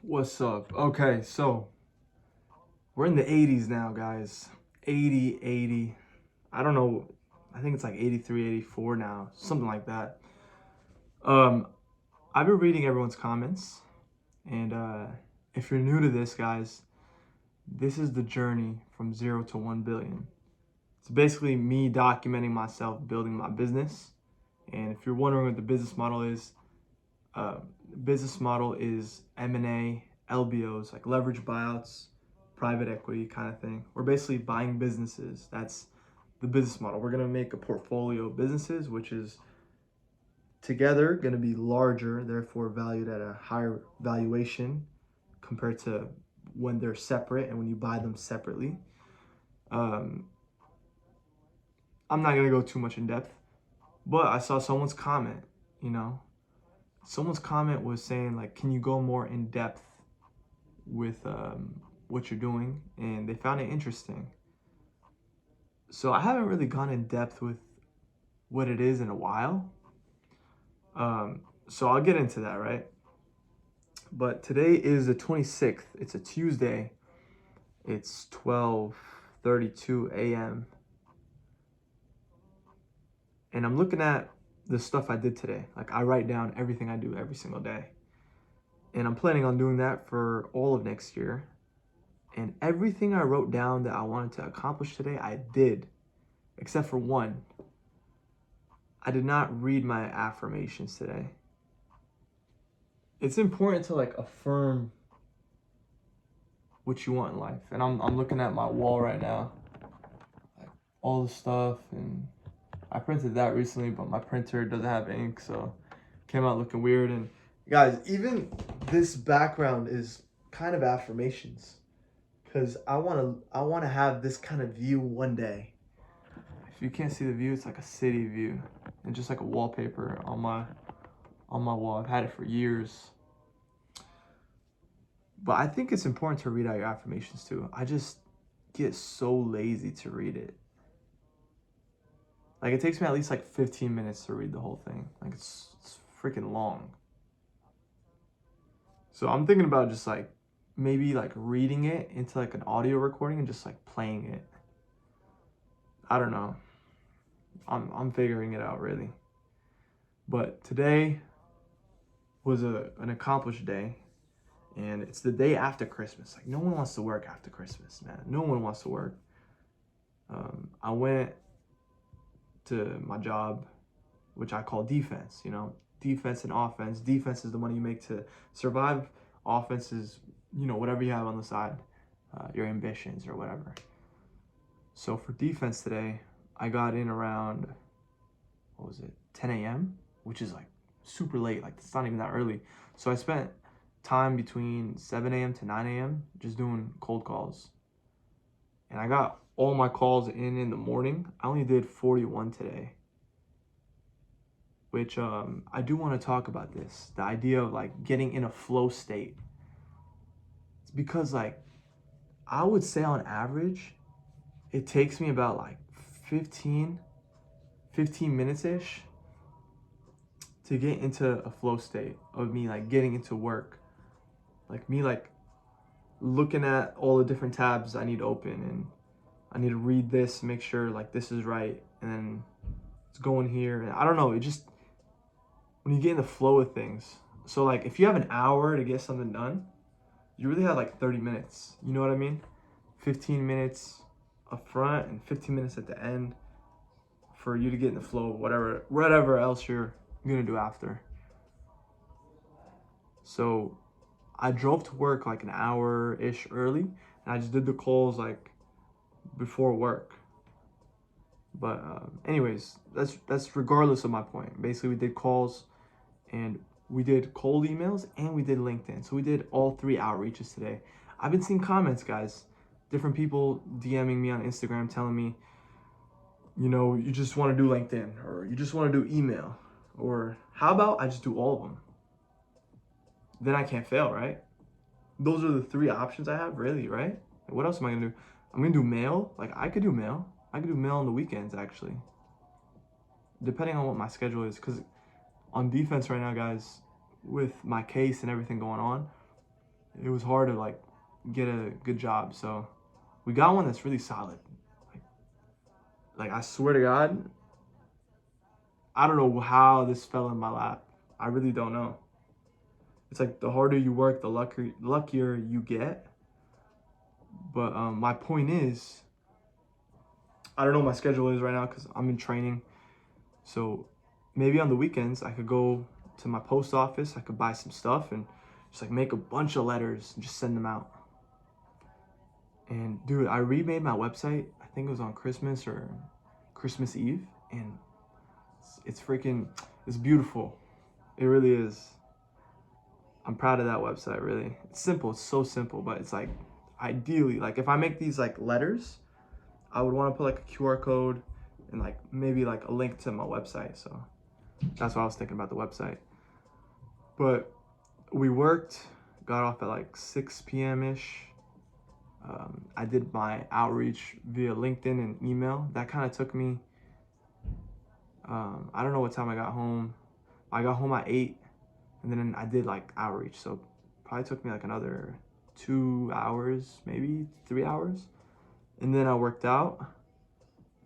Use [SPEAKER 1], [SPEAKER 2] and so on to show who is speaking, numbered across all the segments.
[SPEAKER 1] What's up? Okay, so we're in the 80s now, guys. 80, 80. I don't know. I think it's like 83, 84 now, something like that. Um, I've been reading everyone's comments, and if you're new to this, guys, this is the journey from 0 to 1 billion. It's basically me documenting myself building my business. And if you're wondering what the business model is, uh, business model is M&A, LBOs, like leverage buyouts, private equity kind of thing. We're basically buying businesses. That's the business model. We're going to make a portfolio of businesses, which is together going to be larger, therefore valued at a higher valuation compared to when they're separate and when you buy them separately. Um, I'm not going to go too much in depth, but I saw someone's comment, you know, someone's comment was saying like, can you go more in depth with what you're doing? And they found it interesting. So I haven't really gone in depth with what it is in a while. So I'll get into that, right? But today is the 26th. It's a Tuesday. It's 12:32 a.m. And I'm looking at the stuff I did today. Like I write down everything I do every single day. And I'm planning on doing that for all of next year. And everything I wrote down that I wanted to accomplish today, I did, except for one. I did not read my affirmations today. It's important to like affirm what you want in life. And I'm looking at my wall right now, like all the stuff, and I printed that recently, but my printer doesn't have ink, so it came out looking weird. And guys, even this background is kind of affirmations, because I wanna have this kind of view one day. If you can't see the view, it's like a city view, and just like a wallpaper on my wall. I've had it for years. But I think it's important to read out your affirmations too. I just get so lazy to read it. Like it takes me at least like 15 minutes to read the whole thing. Like it's freaking long. So I'm thinking about just like maybe like reading it into like an audio recording and just like playing it. I don't know. I'm figuring it out really. But today was an accomplished day, and it's the day after Christmas. Like no one wants to work after Christmas, man. No one wants to work. I went to my job, which I call defense. You know, defense and offense. Defense is the money you make to survive. Offense is, you know, whatever you have on the side, your ambitions or whatever. So for defense today, I got in around, what was it, 10 a.m., which is like super late. Like it's not even that early. So I spent time between 7 a.m. to 9 a.m. just doing cold calls. And I got all my calls in the morning. I only did 41 today, which I do want to talk about this. The idea of like getting in a flow state. It's because like I would say on average, it takes me about like 15 minutes-ish to get into a flow state of me like getting into work. Like me like looking at all the different tabs I need open, and I need to read this, make sure like this is right, and then it's going here. And I don't know, it just, when you get in the flow of things. So like if you have an hour to get something done, you really have like 30 minutes. You know what I mean? 15 minutes up front and 15 minutes at the end for you to get in the flow of whatever else you're gonna do after. So I drove to work like an hour-ish early, and I just did the calls like before work. But anyways, that's regardless of my point. Basically, we did calls, and we did cold emails, and we did LinkedIn. So we did all 3 outreaches today. I've been seeing comments, guys. Different people DMing me on Instagram telling me, you know, you just want to do LinkedIn, or you just want to do email, or how about I just do all of them? Then I can't fail, right? Those are the 3 options I have, really, right? What else am I gonna do? I'm gonna do mail. Like I could do mail. I could do mail on the weekends actually, depending on what my schedule is. Because on defense right now, guys, with my case and everything going on, it was hard to like get a good job. So we got one that's really solid. Like I swear to God, I don't know how this fell in my lap. I really don't know. It's like the harder you work, the luckier you get. But my point is, I don't know what my schedule is right now because I'm in training. So maybe on the weekends I could go to my post office. I could buy some stuff and just like make a bunch of letters and just send them out. And dude, I remade my website. I think it was on Christmas or Christmas Eve, and it's freaking, it's beautiful. It really is. I'm proud of that website, really. It's simple, it's so simple, but it's like, ideally, like if I make these like letters, I would want to put like a QR code and like maybe like a link to my website. So that's why I was thinking about the website. But we worked, got off at like 6 p.m.-ish. I did my outreach via LinkedIn and email. That kind of took me, I don't know what time I got home. I got home at 8, and then I did like outreach. So probably took me like another 2 hours, maybe 3 hours. And then I worked out.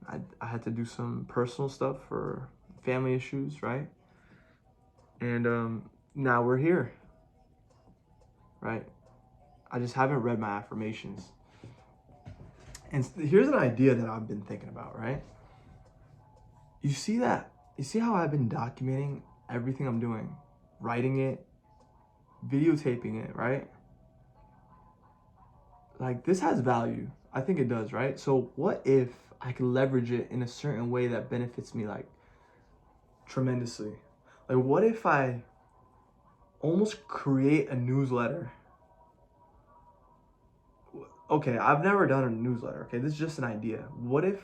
[SPEAKER 1] I had to do some personal stuff for family issues, right? And now we're here, right? I just haven't read my affirmations. And here's an idea that I've been thinking about, right? You see that? You see how I've been documenting everything I'm doing, writing it, videotaping it, right? Like this has value. I think it does, right? So what if I could leverage it in a certain way that benefits me like tremendously? Like what if I almost create a newsletter? Okay, I've never done a newsletter. Okay, this is just an idea. What if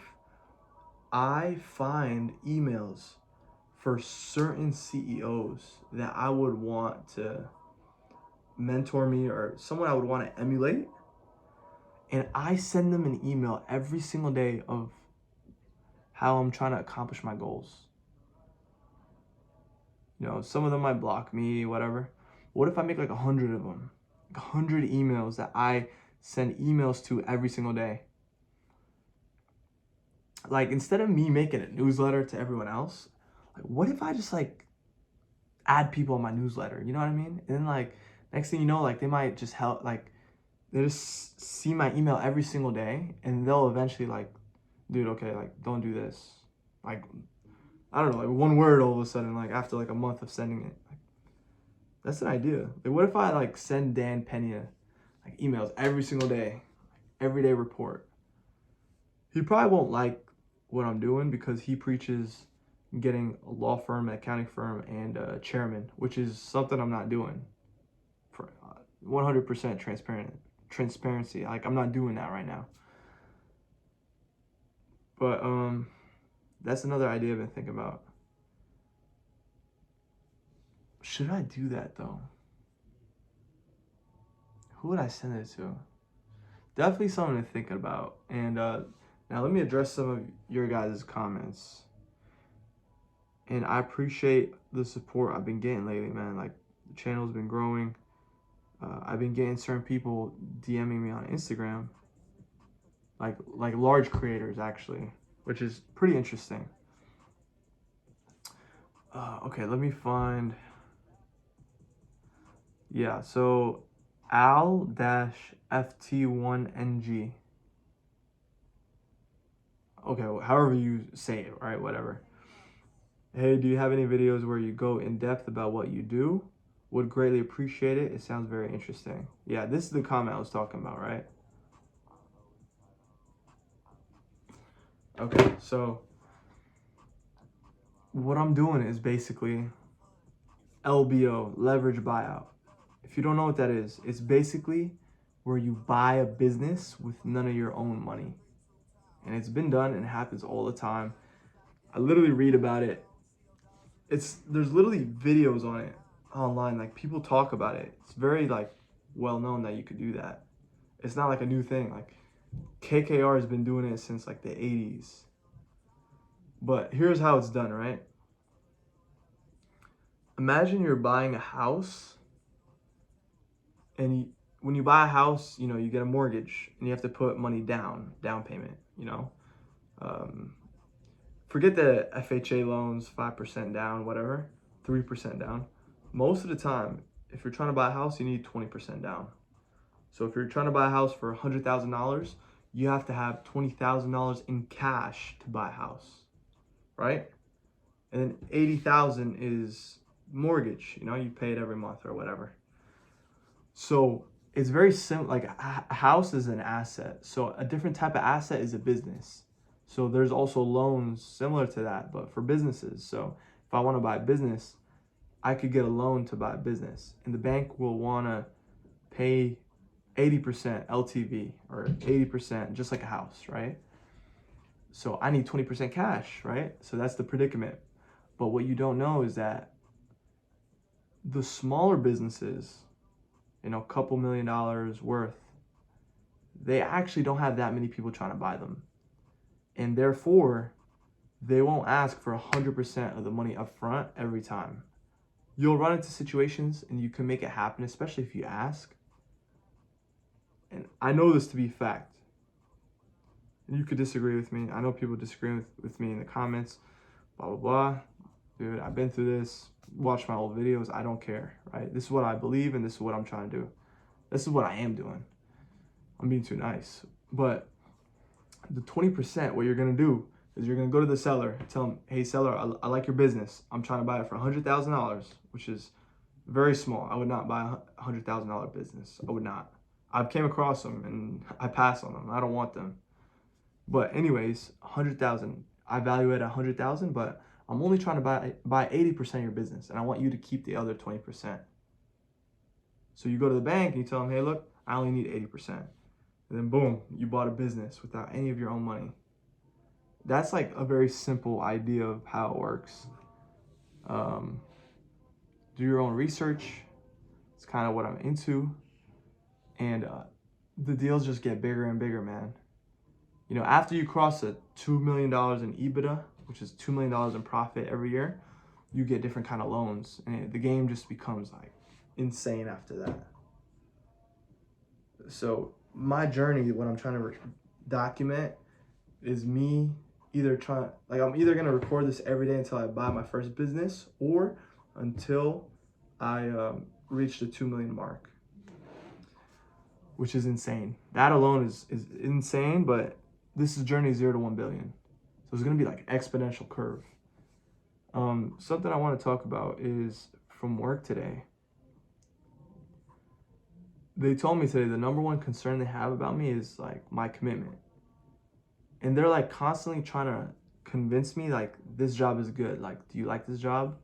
[SPEAKER 1] I find emails for certain CEOs that I would want to mentor me or someone I would want to emulate, and I send them an email every single day of how I'm trying to accomplish my goals? You know, some of them might block me, whatever. What if I make like 100 of them? Like 100 emails that I send emails to every single day. Like instead of me making a newsletter to everyone else, like what if I just like add people on my newsletter? You know what I mean? And then like next thing you know, like they might just help, like they just see my email every single day, and they'll eventually like, dude, okay, like don't do this. Like I don't know, like one word all of a sudden, like after like a month of sending it. Like, that's an idea. Like what if I like send Dan Pena like emails every single day, everyday report? He probably won't like what I'm doing because he preaches getting a law firm, an accounting firm, and a chairman, which is something I'm not doing. For 100% transparency. Like I'm not doing that right now. But that's another idea I've been thinking about. Should I do that though? Who would I send it to? Definitely something to think about. And now let me address some of your guys' comments. And I appreciate the support I've been getting lately, man. Like the channel's been growing. I've been getting certain people DMing me on Instagram, like large creators actually, which is pretty interesting. Okay, let me find. Yeah, so Al-FT1NG. Okay, however you say it, right? Whatever. Hey, do you have any videos where you go in depth about what you do? Would greatly appreciate it. It sounds very interesting. Yeah, this is the comment I was talking about, right? Okay, so what I'm doing is basically LBO, leverage buyout. If you don't know what that is, it's basically where you buy a business with none of your own money. And it's been done and it happens all the time. I literally read about it. There's literally videos on it online. Like people talk about it. It's very like well known that you could do that. It's not like a new thing. Like KKR has been doing it since like the 80s. But here's how it's done, right? Imagine you're buying a house and when you buy a house, you know, you get a mortgage and you have to put money down payment, you know. Um, Forget the FHA loans, 5% down, whatever, 3% down. Most of the time, if you're trying to buy a house, you need 20% down. So if you're trying to buy a house for $100,000, you have to have $20,000 in cash to buy a house, right? And then 80,000 is mortgage. You know, you pay it every month or whatever. So it's very simple. Like a house is an asset. So a different type of asset is a business. So there's also loans similar to that, but for businesses. So if I want to buy a business, I could get a loan to buy a business, and the bank will want to pay 80% LTV or 80%, just like a house, right? So I need 20% cash, right? So that's the predicament. But what you don't know is that the smaller businesses, you know, a couple $1 million worth, they actually don't have that many people trying to buy them. And therefore, they won't ask for 100% of the money up front every time. You'll run into situations and you can make it happen, especially if you ask. And I know this to be fact. And you could disagree with me. I know people disagree with me in the comments, blah, blah, blah. Dude, I've been through this. Watch my old videos. I don't care, right? This is what I believe and this is what I'm trying to do. This is what I am doing. I'm being too nice. But the 20%, what you're going to do is you're going to go to the seller and tell them, hey, seller, I like your business. I'm trying to buy it for $100,000, which is very small. I would not buy a $100,000 business. I would not. I've came across them and I pass on them. I don't want them. But anyways, 100,000. I value it at 100,000, but I'm only trying to buy 80% of your business, and I want you to keep the other 20%. So you go to the bank and you tell them, hey, look, I only need 80%. And then boom, you bought a business without any of your own money. That's like a very simple idea of how it works. Do your own research. It's kind of what I'm into. And the deals just get bigger and bigger, man. You know, after you cross the $2 million in EBITDA, which is $2 million in profit every year, you get different kind of loans. And the game just becomes like insane after that. So my journey, what I'm trying to document is me either I'm either going to record this every day until I buy my first business or until I reach the 2 million mark, which is insane. That alone is insane, but this is journey 0 to 1 billion. So it's going to be like exponential curve. Something I want to talk about is from work today. They told me today the number one concern they have about me is like my commitment. And they're like constantly trying to convince me like this job is good. Like, do you like this job?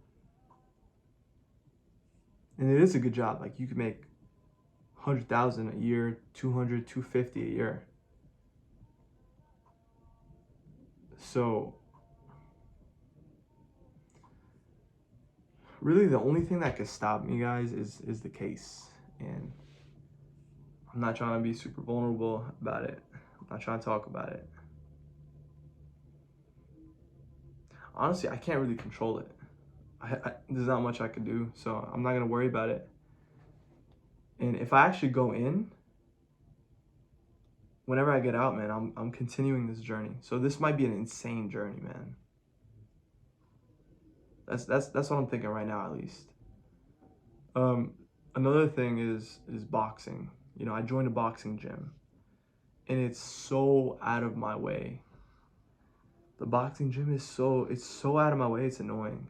[SPEAKER 1] And it is a good job. Like you could make 100,000 a year, 200, 250 a year. So really the only thing that could stop me, guys, is the case. And I'm not trying to be super vulnerable about it. I'm not trying to talk about it. Honestly, I can't really control it. There's not much I can do, so I'm not going to worry about it. And if I actually go in, whenever I get out, man, I'm continuing this journey. So this might be an insane journey, man. That's what I'm thinking right now, at least. Another thing is boxing. You know, I joined a boxing gym, and it's so out of my way. The boxing gym is so out of my way. It's annoying.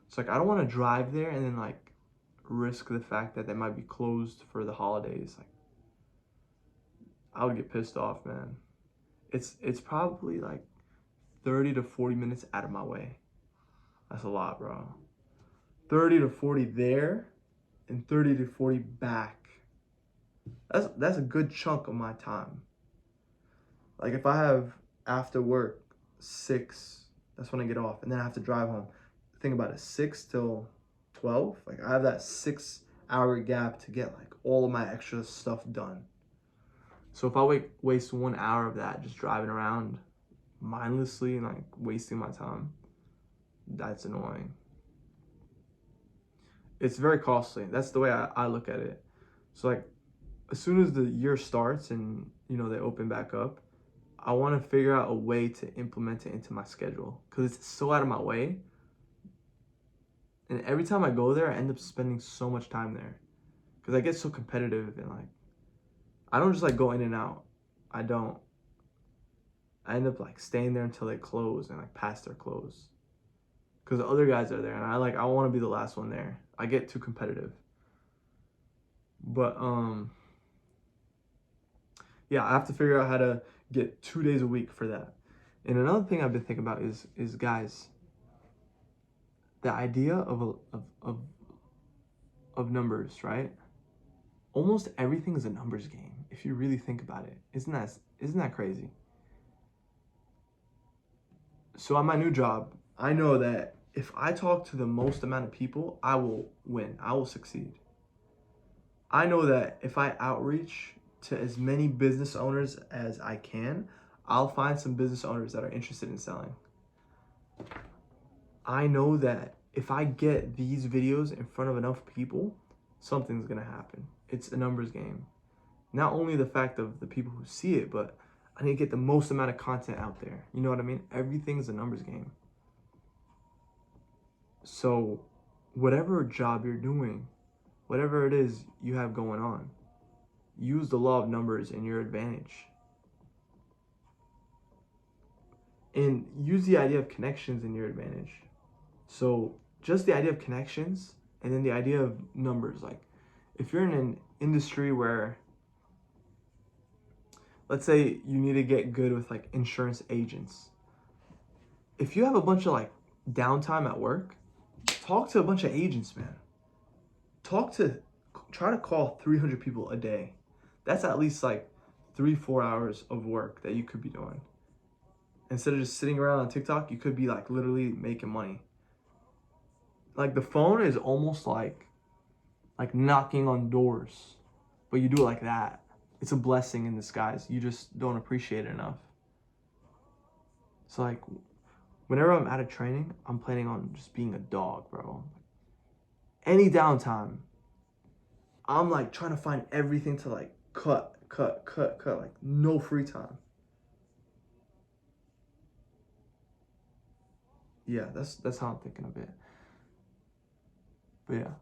[SPEAKER 1] It's like I don't want to drive there and then like risk the fact that they might be closed for the holidays. Like I would get pissed off, man. It's probably like 30 to 40 minutes out of my way. That's a lot, bro. 30 to 40 there and 30 to 40 back. That's a good chunk of my time. Like if I have after work 6, that's when I get off, and then I have to drive home. Think about it, 6 till 12. Like I have that 6-hour gap to get like all of my extra stuff done. So if I waste 1 hour of that just driving around mindlessly and like wasting my time, that's annoying. It's very costly. That's the way I look at it. So like as soon as the year starts and they open back up, I want to figure out a way to implement it into my schedule because it's so out of my way. And every time I go there, I end up spending so much time there because I get so competitive and like I don't just like go in and out. I don't. I end up like staying there until they close and like past their close because the other guys are there and I want to be the last one there. I get too competitive. But yeah, I have to figure out how to get 2 days a week for that. And another thing I've been thinking about is guys, the idea of numbers, right? Almost everything is a numbers game if you really think about it. Isn't that crazy? So on my new job, I know that if I talk to the most amount of people, I will win. I will succeed. I know that if I outreach to as many business owners as I can, I'll find some business owners that are interested in selling. I know that if I get these videos in front of enough people, something's gonna happen. It's a numbers game. Not only the fact of the people who see it, but I need to get the most amount of content out there. You know what I mean? Everything's a numbers game. So whatever job you're doing, whatever it is you have going on, use the law of numbers in your advantage. And use the idea of connections in your advantage. So just the idea of connections and then the idea of numbers. Like if you're in an industry where, let's say you need to get good with like insurance agents. If you have a bunch of like downtime at work, talk to a bunch of agents, man. Try to call 300 people a day. That's at least like 3-4 hours of work that you could be doing. Instead of just sitting around on TikTok, you could be like literally making money. Like the phone is almost like knocking on doors, but you do it like that. It's a blessing in disguise. You just don't appreciate it enough. So like whenever I'm out of training, I'm planning on just being a dog, bro. Any downtime, I'm like trying to find everything to like cut, like no free time. Yeah, that's how I'm thinking of it. But yeah.